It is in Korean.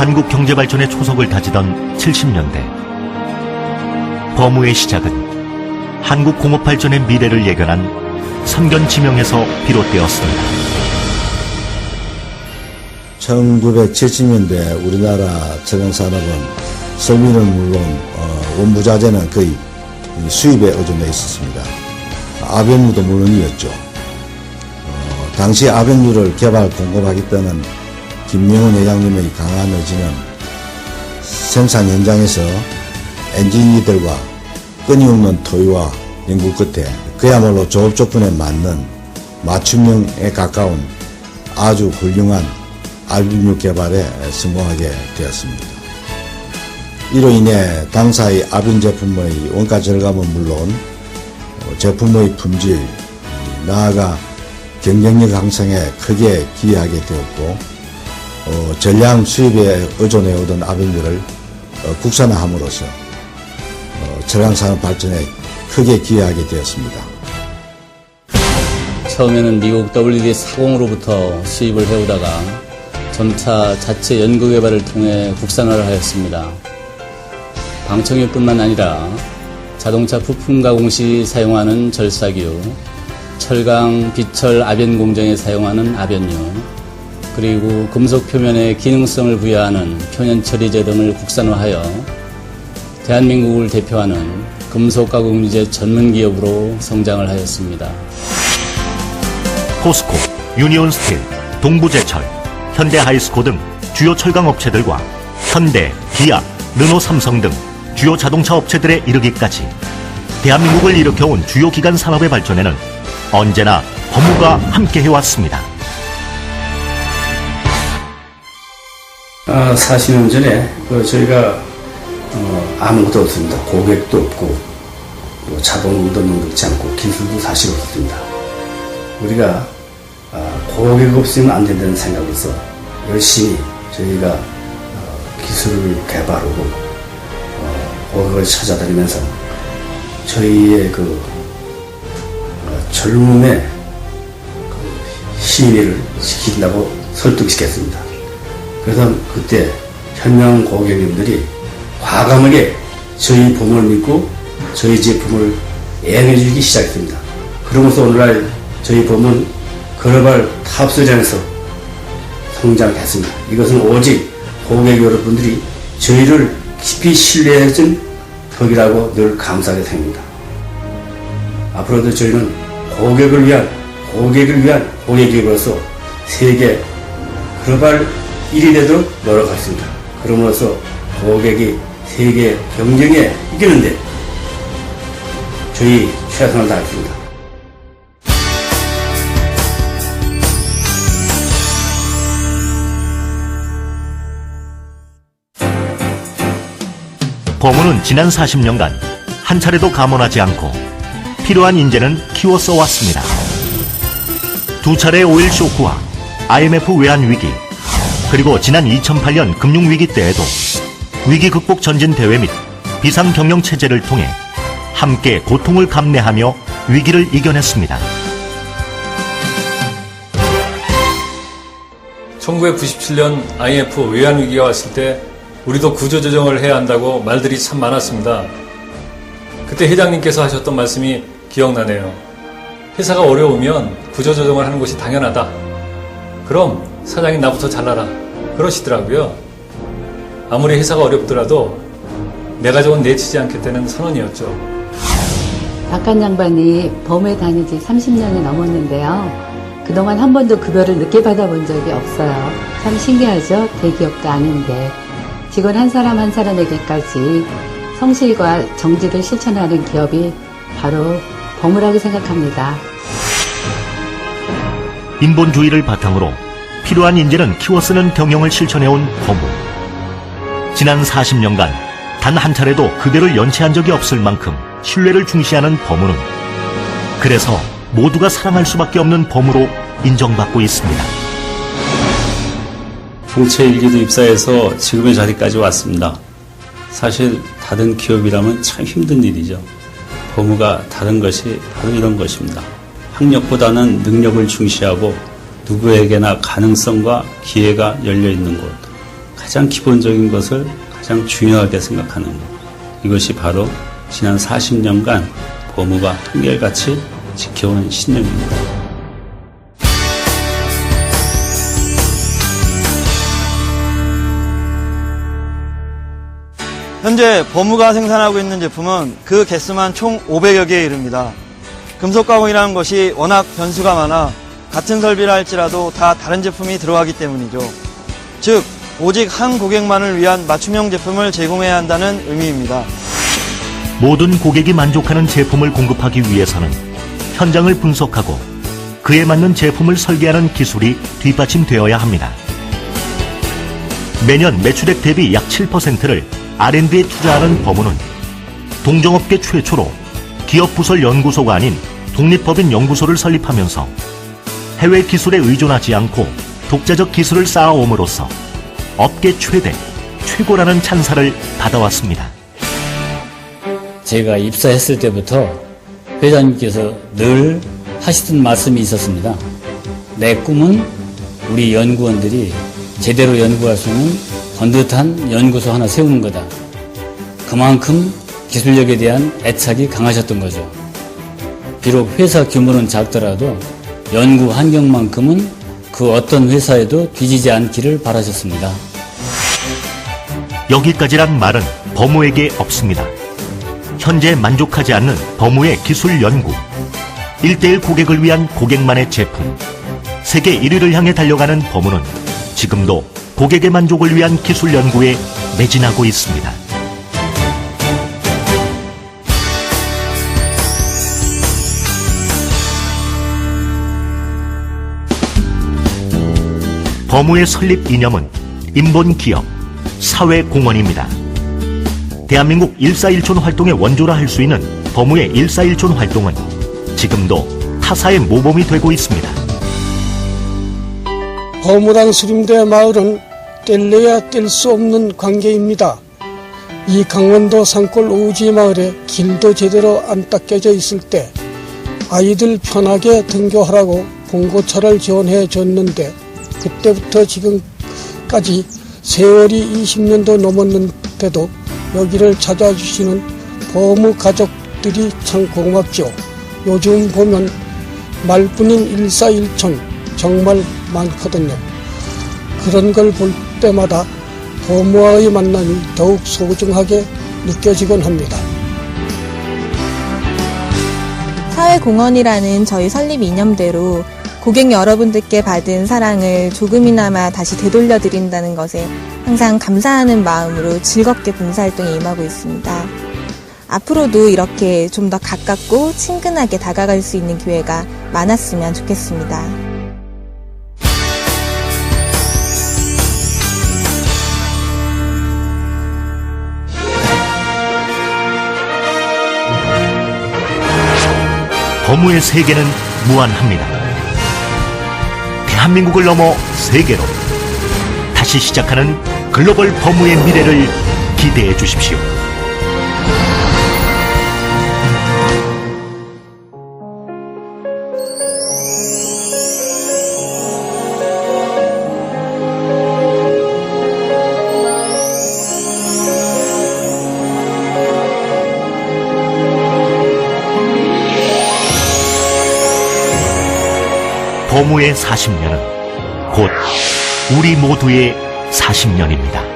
한국 경제발전의 초석을 다지던 70년대. 버무의 시작은 한국 공업발전의 미래를 예견한 선견지명에서 비롯되었습니다. 1970년대 우리나라 촬영산업은 설비는 물론 원부자재는 거의 수입에 의존해 있었습니다. 아변유도 물론이었죠. 당시 아변유를 개발 공급하겠다는 김영훈 회장님의 강한 의지는 생산 현장에서 엔지니어들과 끊임없는 토의와 연구 끝에 그야말로 조업 조건에 맞는 맞춤형에 가까운 아주 훌륭한 아변유 개발에 성공하게 되었습니다. 이로 인해 당사의 아변 제품의 원가 절감은 물론 제품의 품질, 나아가 경쟁력 향상에 크게 기여하게 되었고 전량 수입에 의존해오던 아변유를 국산화함으로써 철강산업 발전에 크게 기여하게 되었습니다. 처음에는 미국 WD-40으로부터 수입을 해오다가 점차 자체 연구개발을 통해 국산화를 하였습니다. 방청유뿐만 아니라 자동차 부품 가공 시 사용하는 절삭유, 철강, 비철, 아변 공정에 사용하는 아변유, 그리고 금속 표면에 기능성을 부여하는 표면 처리제 등을 국산화하여 대한민국을 대표하는 금속 가공 유제 전문 기업으로 성장을 하였습니다. 포스코, 유니온스틸, 동부제철, 현대하이스코 등 주요 철강 업체들과 현대, 기아, 르노, 삼성 등 주요 자동차 업체들에 이르기까지 대한민국을 일으켜온 주요 기관 산업의 발전에는 언제나 버무가 함께 해왔습니다. 40년 전에 저희가 아무것도 없습니다. 고객도 없고 또 자본도 능력지 않고 기술도 사실 없었습니다. 우리가 고객 없으면 안 된다는 생각으로서 열심히 저희가 기술을 개발하고 고객을 찾아다니면서 저희의 젊음의 시민을 시킨다고 설득시켰습니다. 그래서 그때 현명 고객님들이 과감하게 저희 품을 믿고 저희 제품을 애용해주기 시작했습니다. 그러면서 오늘날 저희 품은 글로벌 탑3에서 성장했습니다. 이것은 오직 고객 여러분들이 저희를 깊이 신뢰해준 덕이라고 늘 감사하게 생각합니다. 앞으로도 저희는 고객을 위한 고객기업으로서 세계 글로벌 1위 되도록 노력하겠습니다. 그럼으로써 고객이 세계 경쟁에 이기는데 저희 최선을 다하겠습니다. 버무는 지난 40년간 한 차례도 감원하지 않고 필요한 인재는 키워 써왔습니다. 두 차례의 오일 쇼크와 IMF 외환 위기, 그리고 지난 2008년 금융위기 때에도 위기 극복 전진 대회 및 비상 경영 체제를 통해 함께 고통을 감내하며 위기를 이겨냈습니다. 1997년 IMF 외환 위기가 왔을 때 우리도 구조조정을 해야 한다고 말들이 참 많았습니다. 그때 회장님께서 하셨던 말씀이 기억나네요. 회사가 어려우면 구조조정을 하는 것이 당연하다. 그럼 사장이 나부터 잘라라. 그러시더라고요. 아무리 회사가 어렵더라도 내 가족은 내치지 않겠다는 선언이었죠. 박한 양반이 버무에 다닌 지 30년이 넘었는데요. 그동안 한 번도 급여를 늦게 받아본 적이 없어요. 참 신기하죠? 대기업도 아닌데. 직원 한 사람 한 사람에게까지 성실과 정직을 실천하는 기업이 바로 버무라고 생각합니다. 인본주의를 바탕으로 필요한 인재는 키워쓰는 경영을 실천해온 버무. 지난 40년간 단 한 차례도 급여를 연체한 적이 없을 만큼 신뢰를 중시하는 버무는 그래서 모두가 사랑할 수밖에 없는 버무로 인정받고 있습니다. 공채 일기도 입사해서 지금의 자리까지 왔습니다. 사실 다른 기업이라면 참 힘든 일이죠. 버무가 다른 것이 바로 이런 것입니다. 학력보다는 능력을 중시하고 누구에게나 가능성과 기회가 열려있는 곳, 가장 기본적인 것을 가장 중요하게 생각하는 것. 이것이 바로 지난 40년간 법무가 한결같이 지켜온 신념입니다. 현재 법무가 생산하고 있는 제품은 그 개수만 총 500여 개에 이릅니다. 금속 가공이라는 것이 워낙 변수가 많아 같은 설비를 할지라도 다 다른 제품이 들어가기 때문이죠. 즉, 오직 한 고객만을 위한 맞춤형 제품을 제공해야 한다는 의미입니다. 모든 고객이 만족하는 제품을 공급하기 위해서는 현장을 분석하고 그에 맞는 제품을 설계하는 기술이 뒷받침되어야 합니다. 매년 매출액 대비 약 7%를 R&D에 투자하는 법무는 동종업계 최초로 기업부설 연구소가 아닌 독립법인 연구소를 설립하면서 해외 기술에 의존하지 않고 독자적 기술을 쌓아옴으로써 업계 최대, 최고라는 찬사를 받아왔습니다. 제가 입사했을 때부터 회장님께서 늘 하시던 말씀이 있었습니다. 내 꿈은 우리 연구원들이 제대로 연구할 수 있는 번듯한 연구소 하나 세우는 거다. 그만큼 기술력에 대한 애착이 강하셨던 거죠. 비록 회사 규모는 작더라도 연구 환경만큼은 그 어떤 회사에도 뒤지지 않기를 바라셨습니다. 여기까지란 말은 법무에게 없습니다. 현재 만족하지 않는 법무의 기술 연구, 1:1 고객을 위한 고객만의 제품, 세계 1위를 향해 달려가는 법무는 지금도 고객의 만족을 위한 기술 연구에 매진하고 있습니다. 법무의 설립 이념은 인본기업, 사회공헌입니다. 대한민국 141촌 활동의 원조라 할 수 있는 법무의 141촌 활동은 지금도 타사의 모범이 되고 있습니다. 법무랑 수림대 마을은 뗄래야 뗄 수 없는 관계입니다. 이 강원도 산골 오지 마을에 길도 제대로 안 닦여져 있을 때 아이들 편하게 등교하라고 봉고차를 지원해 줬는데 그때부터 지금까지 세월이 20년도 넘었는데도 여기를 찾아주시는 법무 가족들이 참 고맙죠. 요즘 보면 말뿐인 141촌 정말 많거든요. 그런 걸 볼 때마다 법무와의 만남이 더욱 소중하게 느껴지곤 합니다. 사회공헌이라는 저희 설립 이념대로 고객 여러분들께 받은 사랑을 조금이나마 다시 되돌려드린다는 것에 항상 감사하는 마음으로 즐겁게 봉사활동에 임하고 있습니다. 앞으로도 이렇게 좀 더 가깝고 친근하게 다가갈 수 있는 기회가 많았으면 좋겠습니다. 법무의 세계는 무한합니다. 대한민국을 넘어 세계로 다시 시작하는 글로벌 법무의 미래를 기대해 주십시오. 법무의 40년은 곧 우리 모두의 40년입니다.